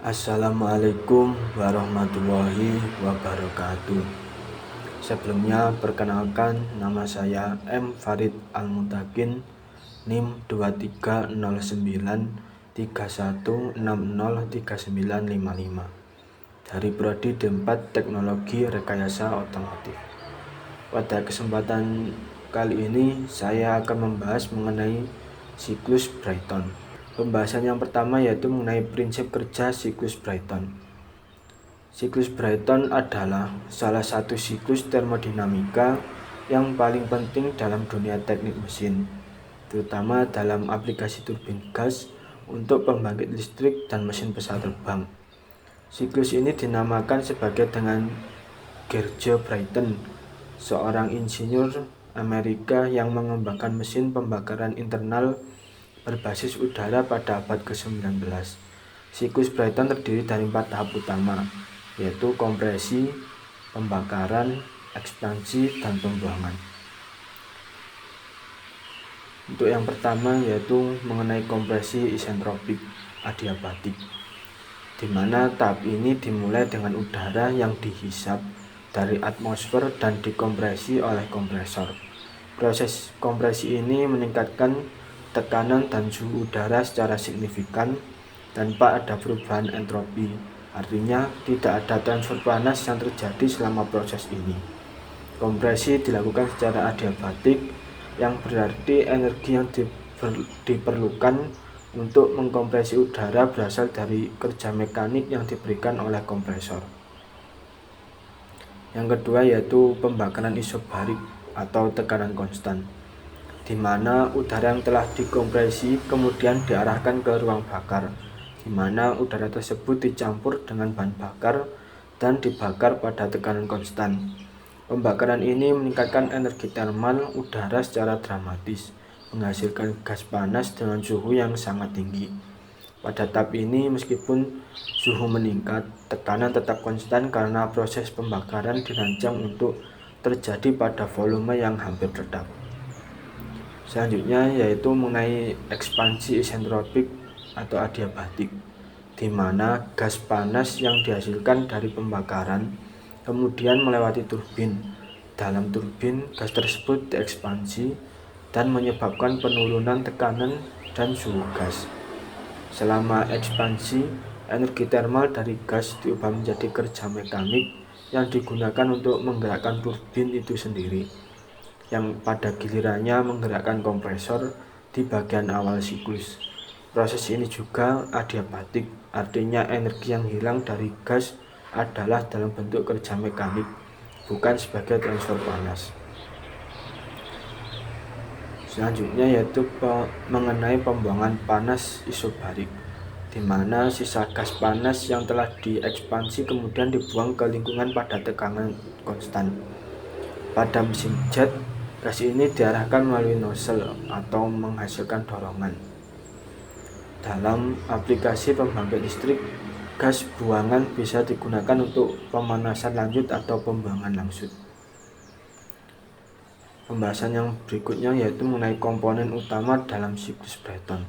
Assalamualaikum warahmatullahi wabarakatuh. Sebelumnya perkenalkan, nama saya M. Farid Al-Mutakin, NIM 230961603955 dari Prodi D4 Teknologi Rekayasa Otomotif. Pada kesempatan kali ini saya akan membahas mengenai siklus Brayton. Pembahasan yang pertama yaitu mengenai prinsip kerja siklus Brayton. Siklus Brayton adalah salah satu siklus termodinamika yang paling penting dalam dunia teknik mesin, terutama dalam aplikasi turbin gas untuk pembangkit listrik dan mesin pesawat terbang. Siklus ini dinamakan sebagai dengan George Brayton, seorang insinyur Amerika yang mengembangkan mesin pembakaran internal berbasis udara pada abad ke-19. Siklus Brayton terdiri dari 4 tahap utama, yaitu kompresi, pembakaran, ekspansi, dan pembuangan. Untuk yang pertama yaitu mengenai kompresi isentropik adiabatik, di mana tahap ini dimulai dengan udara yang dihisap dari atmosfer dan dikompresi oleh kompresor. Proses kompresi ini meningkatkan tekanan dan suhu udara secara signifikan tanpa ada perubahan entropi. Artinya tidak ada transfer panas yang terjadi selama proses ini. Kompresi dilakukan secara adiabatik, yang berarti energi yang diperlukan untuk mengkompresi udara berasal dari kerja mekanik yang diberikan oleh kompresor. Yang kedua yaitu pembakaran isobarik atau tekanan konstan, di mana udara yang telah dikompresi kemudian diarahkan ke ruang bakar, di mana udara tersebut dicampur dengan bahan bakar dan dibakar pada tekanan konstan. Pembakaran ini meningkatkan energi termal udara secara dramatis, menghasilkan gas panas dengan suhu yang sangat tinggi. Pada tahap ini, meskipun suhu meningkat, tekanan tetap konstan karena proses pembakaran dirancang untuk terjadi pada volume yang hampir tetap. Selanjutnya yaitu mengenai ekspansi isentropik atau adiabatik, di mana gas panas yang dihasilkan dari pembakaran kemudian melewati turbin. Dalam turbin, gas tersebut diekspansi dan menyebabkan penurunan tekanan dan suhu gas. Selama ekspansi, energi termal dari gas diubah menjadi kerja mekanik yang digunakan untuk menggerakkan turbin itu sendiri, yang pada gilirannya menggerakkan kompresor di bagian awal siklus. Proses ini juga adiabatik, artinya energi yang hilang dari gas adalah dalam bentuk kerja mekanik, bukan sebagai transfer panas. Selanjutnya yaitu mengenai pembuangan panas isobarik, di mana sisa gas panas yang telah diekspansi kemudian dibuang ke lingkungan pada tekanan konstan. Pada mesin jet, gas ini diarahkan melalui nozzle atau menghasilkan dorongan. Dalam aplikasi pembangkit listrik, gas buangan bisa digunakan untuk pemanasan lanjut atau pembuangan langsung. Pembahasan yang berikutnya yaitu mengenai komponen utama dalam siklus Brayton.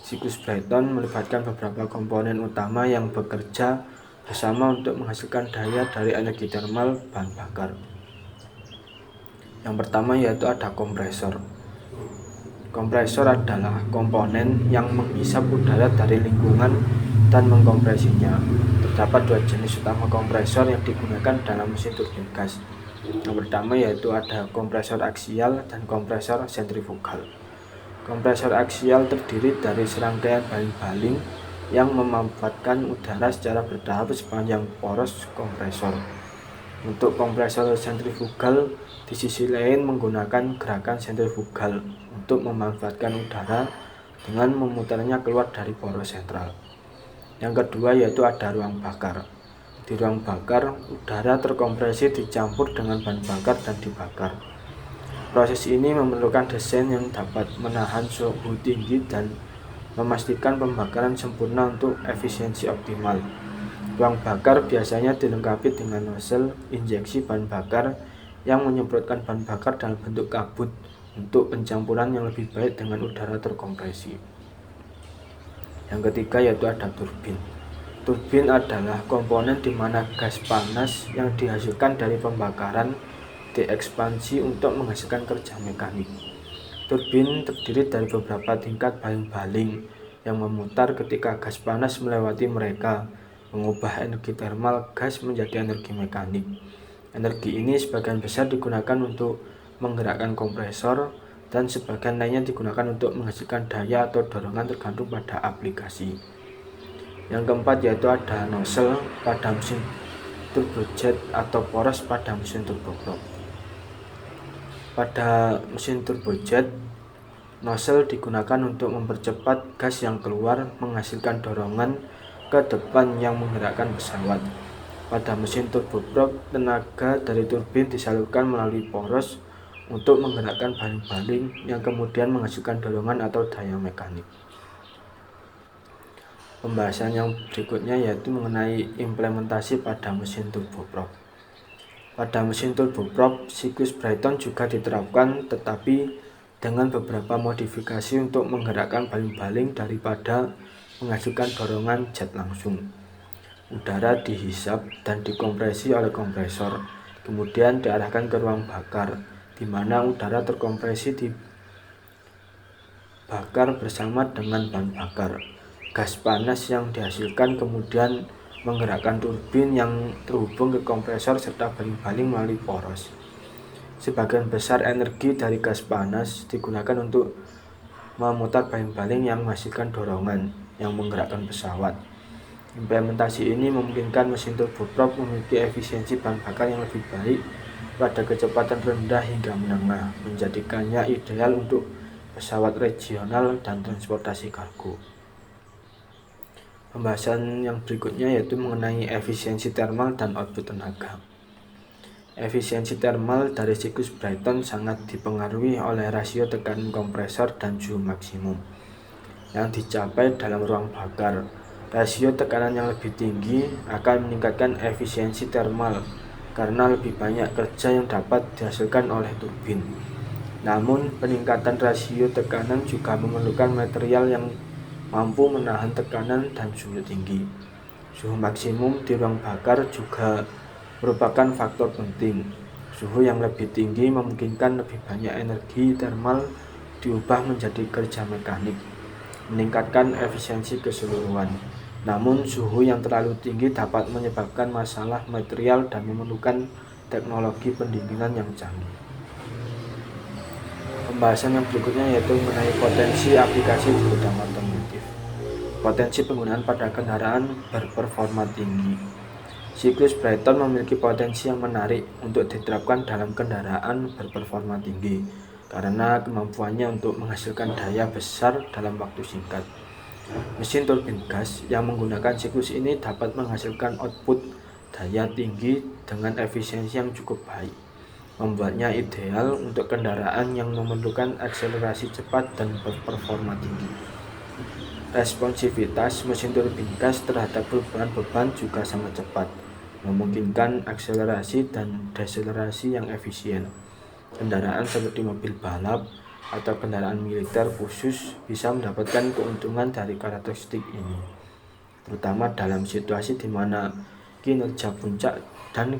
Siklus Brayton melibatkan beberapa komponen utama yang bekerja bersama untuk menghasilkan daya dari energi termal bahan bakar. Yang pertama yaitu ada kompresor. Kompresor adalah komponen yang menghisap udara dari lingkungan dan mengkompresinya. Terdapat 2 jenis utama kompresor yang digunakan dalam mesin turbin gas. Yang pertama yaitu ada kompresor aksial dan kompresor sentrifugal. Kompresor aksial terdiri dari serangkaian baling-baling yang memanfaatkan udara secara bertahap sepanjang poros kompresor. Untuk kompresor sentrifugal di sisi lain menggunakan gerakan sentrifugal untuk memanfaatkan udara dengan memutarnya keluar dari poros sentral. Yang kedua yaitu ada ruang bakar. Di ruang bakar, udara terkompresi dicampur dengan bahan bakar dan dibakar. Proses ini memerlukan desain yang dapat menahan suhu tinggi dan memastikan pembakaran sempurna untuk efisiensi optimal. Ruang bakar biasanya dilengkapi dengan nozzle injeksi bahan bakar yang menyemprotkan bahan bakar dalam bentuk kabut untuk pencampuran yang lebih baik dengan udara terkompresi. Yang ketiga yaitu ada turbin. Turbin adalah komponen di mana gas panas yang dihasilkan dari pembakaran diekspansi untuk menghasilkan kerja mekanik. Turbin terdiri dari beberapa tingkat baling-baling yang memutar ketika gas panas melewati mereka, mengubah energi termal gas menjadi energi mekanik. Energi ini sebagian besar digunakan untuk menggerakkan kompresor dan sebagian lainnya digunakan untuk menghasilkan daya atau dorongan tergantung pada aplikasi. Yang keempat yaitu ada nozzle pada mesin turbojet atau poros pada mesin turboprop. Pada mesin turbojet, nozzle digunakan untuk mempercepat gas yang keluar menghasilkan dorongan ke depan yang menggerakkan pesawat. Pada mesin turboprop, tenaga dari turbin disalurkan melalui poros untuk menggerakkan baling-baling yang kemudian menghasilkan dorongan atau daya mekanik. Pembahasan yang berikutnya yaitu mengenai implementasi pada mesin turboprop. Pada mesin turboprop, siklus Brayton juga diterapkan, tetapi dengan beberapa modifikasi untuk menggerakkan baling-baling daripada menghasilkan dorongan jet langsung. Udara dihisap dan dikompresi oleh kompresor, kemudian diarahkan ke ruang bakar, di mana udara terkompresi dibakar bersama dengan bahan bakar. Gas panas yang dihasilkan kemudian menggerakkan turbin yang terhubung ke kompresor serta baling-baling melalui poros. Sebagian besar energi dari gas panas digunakan untuk memutar baling-baling yang menghasilkan dorongan yang menggerakkan pesawat. Implementasi ini memungkinkan mesin turboprop memiliki efisiensi bahan bakar yang lebih baik pada kecepatan rendah hingga menengah, menjadikannya ideal untuk pesawat regional dan transportasi kargo. Pembahasan yang berikutnya yaitu mengenai efisiensi termal dan output tenaga. Efisiensi termal dari siklus Brayton sangat dipengaruhi oleh rasio tekanan kompresor dan suhu maksimum yang dicapai dalam ruang bakar. Rasio tekanan yang lebih tinggi akan meningkatkan efisiensi termal karena lebih banyak kerja yang dapat dihasilkan oleh turbin. Namun, peningkatan rasio tekanan juga memerlukan material yang mampu menahan tekanan dan suhu tinggi. Suhu maksimum di ruang bakar juga merupakan faktor penting. Suhu yang lebih tinggi memungkinkan lebih banyak energi termal diubah menjadi kerja mekanik, meningkatkan efisiensi keseluruhan. Namun, suhu yang terlalu tinggi dapat menyebabkan masalah material dan memerlukan teknologi pendinginan yang canggih. Pembahasan yang berikutnya yaitu mengenai potensi aplikasi di bidang otomotif. Potensi penggunaan pada kendaraan berperforma tinggi. Siklus Brayton memiliki potensi yang menarik untuk diterapkan dalam kendaraan berperforma tinggi karena kemampuannya untuk menghasilkan daya besar dalam waktu singkat. Mesin turbin gas yang menggunakan siklus ini dapat menghasilkan output daya tinggi dengan efisiensi yang cukup baik, membuatnya ideal untuk kendaraan yang memerlukan akselerasi cepat dan berperforma tinggi. Responsivitas mesin turbin gas terhadap perubahan beban juga sangat cepat, memungkinkan akselerasi dan deselerasi yang efisien. Kendaraan seperti mobil balap atau kendaraan militer khusus bisa mendapatkan keuntungan dari karakteristik ini, terutama dalam situasi di mana kinerja puncak dan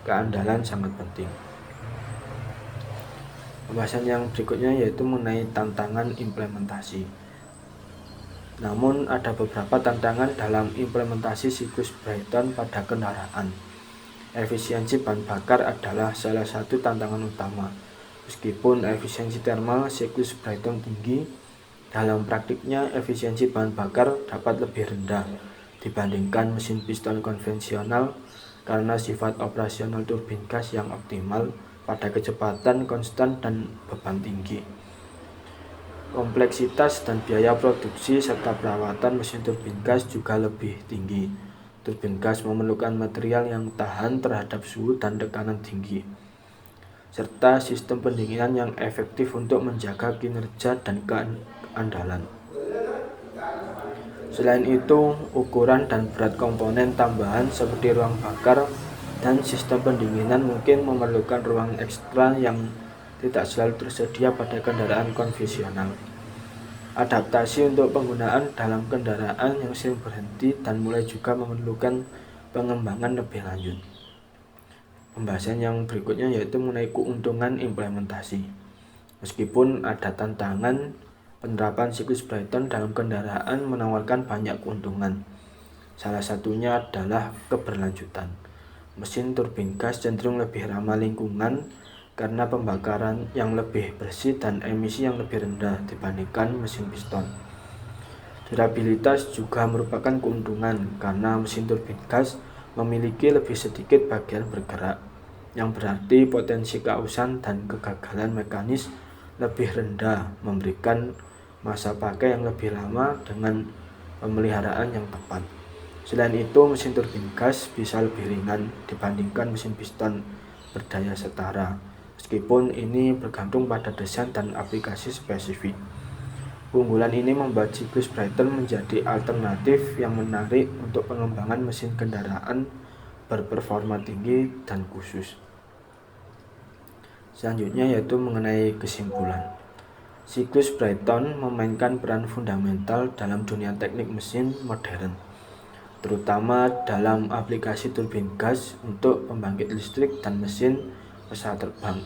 keandalan sangat penting. Pembahasan yang berikutnya yaitu mengenai tantangan implementasi. Namun ada beberapa tantangan dalam implementasi siklus Brayton pada kendaraan. Efisiensi bahan bakar adalah salah satu tantangan utama. Meskipun efisiensi termal siklus Brayton tinggi, dalam praktiknya efisiensi bahan bakar dapat lebih rendah dibandingkan mesin piston konvensional karena sifat operasional turbin gas yang optimal pada kecepatan konstan dan beban tinggi. Kompleksitas dan biaya produksi serta perawatan mesin turbin gas juga lebih tinggi. Turbin gas memerlukan material yang tahan terhadap suhu dan tekanan tinggi, serta sistem pendinginan yang efektif untuk menjaga kinerja dan keandalan. Selain itu, ukuran dan berat komponen tambahan seperti ruang bakar dan sistem pendinginan mungkin memerlukan ruang ekstra yang tidak selalu tersedia pada kendaraan konvensional. adaptasi untuk penggunaan dalam kendaraan yang sering berhenti dan mulai juga memerlukan pengembangan lebih lanjut. Pembahasan yang berikutnya yaitu mengenai keuntungan implementasi. Meskipun ada tantangan, penerapan siklus Brayton dalam kendaraan menawarkan banyak keuntungan. Salah satunya adalah keberlanjutan. Mesin turbin gas cenderung lebih ramah lingkungan karena pembakaran yang lebih bersih dan emisi yang lebih rendah dibandingkan mesin piston. Durabilitas juga merupakan keuntungan karena mesin turbin gas memiliki lebih sedikit bagian bergerak, yang berarti potensi keausan dan kegagalan mekanis lebih rendah, memberikan masa pakai yang lebih lama dengan pemeliharaan yang tepat. Selain itu, mesin turbin gas bisa lebih ringan dibandingkan mesin piston berdaya setara, meskipun ini bergantung pada desain dan aplikasi spesifik. Keunggulan ini membuat siklus Brayton menjadi alternatif yang menarik untuk pengembangan mesin kendaraan berperforma tinggi dan khusus. Selanjutnya yaitu mengenai kesimpulan. Siklus Brayton memainkan peran fundamental dalam dunia teknik mesin modern, terutama dalam aplikasi turbin gas untuk pembangkit listrik dan mesin pesawat terbang.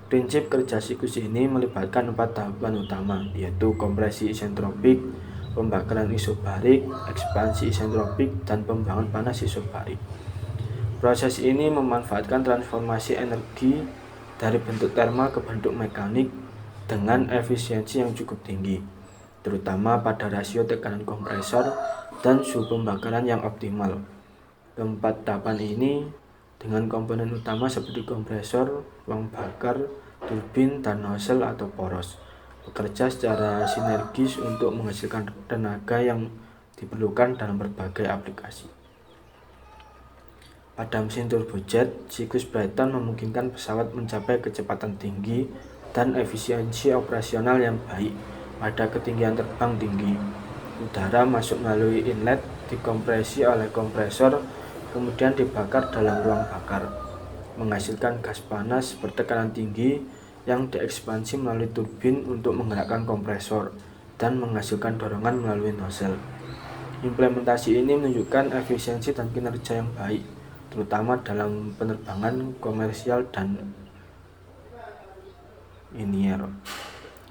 Prinsip kerja siklus ini melibatkan 4 tahapan utama, yaitu kompresi isentropik, pembakaran isobarik, ekspansi isentropik, dan pembuangan panas isobarik. Proses ini memanfaatkan transformasi energi dari bentuk termal ke bentuk mekanik dengan efisiensi yang cukup tinggi, terutama pada rasio tekanan kompresor dan suhu pembakaran yang optimal. Keempat tahapan ini dengan komponen utama seperti kompresor, ruang bakar, turbin, dan nozzle atau poros bekerja secara sinergis untuk menghasilkan tenaga yang diperlukan dalam berbagai aplikasi. Pada mesin turbojet, siklus Brayton memungkinkan pesawat mencapai kecepatan tinggi dan efisiensi operasional yang baik pada ketinggian terbang tinggi. Udara masuk melalui inlet, dikompresi oleh kompresor, kemudian dibakar dalam ruang bakar, menghasilkan gas panas bertekanan tinggi yang diekspansi melalui turbin untuk menggerakkan kompresor dan menghasilkan dorongan melalui nozzle. Implementasi ini menunjukkan efisiensi dan kinerja yang baik, terutama dalam penerbangan komersial dan linear.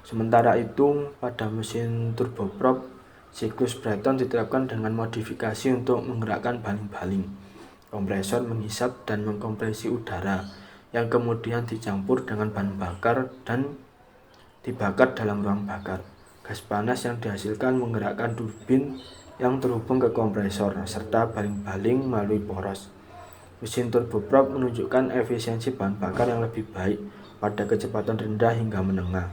Sementara itu, pada mesin turboprop, siklus Brayton diterapkan dengan modifikasi untuk menggerakkan baling-baling. Kompresor menghisap dan mengkompresi udara yang kemudian dicampur dengan bahan bakar dan dibakar dalam ruang bakar. Gas panas yang dihasilkan menggerakkan turbin yang terhubung ke kompresor serta baling-baling melalui poros. Mesin turboprop menunjukkan efisiensi bahan bakar yang lebih baik pada kecepatan rendah hingga menengah,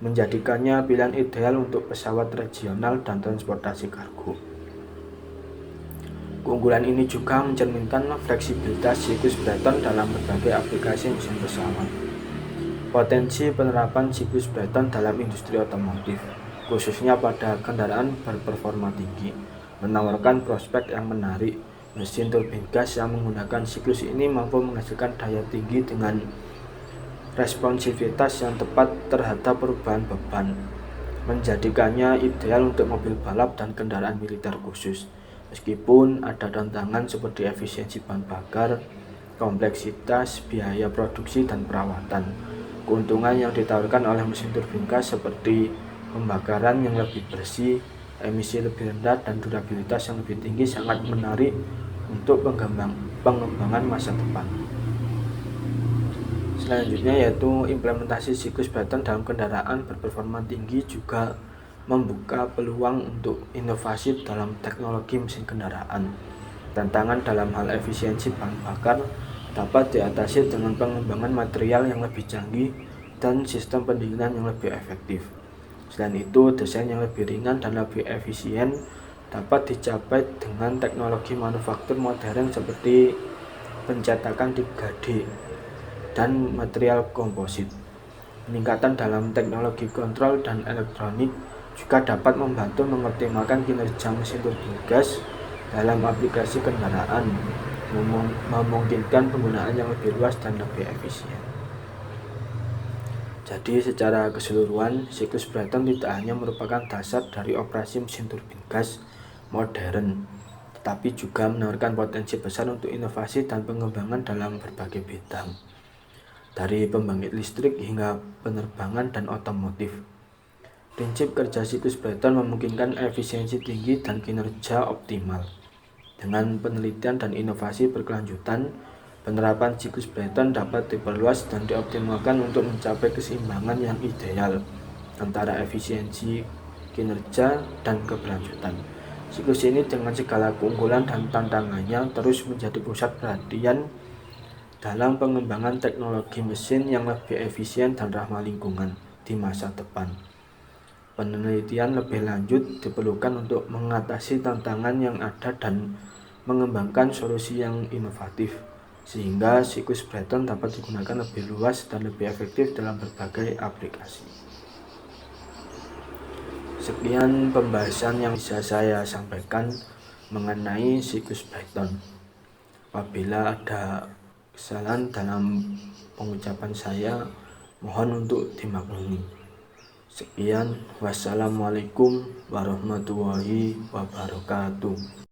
menjadikannya pilihan ideal untuk pesawat regional dan transportasi kargo. Keunggulan ini juga mencerminkan fleksibilitas siklus Brayton dalam berbagai aplikasi mesin pesawat. Potensi penerapan siklus Brayton dalam industri otomotif, khususnya pada kendaraan berperforma tinggi, menawarkan prospek yang menarik. Mesin turbin gas yang menggunakan siklus ini mampu menghasilkan daya tinggi dengan responsivitas yang tepat terhadap perubahan beban, menjadikannya ideal untuk mobil balap dan kendaraan militer khusus. Meskipun ada tantangan seperti efisiensi bahan bakar, kompleksitas, biaya produksi, dan perawatan, keuntungan yang ditawarkan oleh mesin turbin gas seperti pembakaran yang lebih bersih, emisi lebih rendah, dan durabilitas yang lebih tinggi sangat menarik untuk pengembangan masa depan. Selanjutnya yaitu implementasi siklus Brayton dalam kendaraan berperforma tinggi juga membuka peluang untuk inovasi dalam teknologi mesin kendaraan. Tantangan dalam hal efisiensi bahan bakar dapat diatasi dengan pengembangan material yang lebih canggih dan sistem pendinginan yang lebih efektif. Selain itu, desain yang lebih ringan dan lebih efisien dapat dicapai dengan teknologi manufaktur modern seperti pencetakan 3D dan material komposit. Peningkatan dalam teknologi kontrol dan elektronik juga dapat membantu mengoptimalkan kinerja mesin turbin gas dalam aplikasi kendaraan, memungkinkan penggunaan yang lebih luas dan lebih efisien. Jadi secara keseluruhan, siklus Brayton tidak hanya merupakan dasar dari operasi mesin turbin gas modern, tetapi juga menawarkan potensi besar untuk inovasi dan pengembangan dalam berbagai bidang, dari pembangkit listrik hingga penerbangan dan otomotif. Prinsip kerja siklus Brayton memungkinkan efisiensi tinggi dan kinerja optimal. Dengan penelitian dan inovasi berkelanjutan, penerapan siklus Brayton dapat diperluas dan dioptimalkan untuk mencapai keseimbangan yang ideal antara efisiensi, kinerja, dan keberlanjutan. Siklus ini dengan segala keunggulan dan tantangannya terus menjadi pusat perhatian dalam pengembangan teknologi mesin yang lebih efisien dan ramah lingkungan di masa depan. Penelitian lebih lanjut diperlukan untuk mengatasi tantangan yang ada dan mengembangkan solusi yang inovatif, sehingga siklus Brayton dapat digunakan lebih luas dan lebih efektif dalam berbagai aplikasi. Sekian pembahasan yang bisa saya sampaikan mengenai siklus Brayton. Apabila ada kesalahan dalam pengucapan saya, mohon untuk dimaklumi. Sekian, wassalamualaikum warahmatullahi wabarakatuh.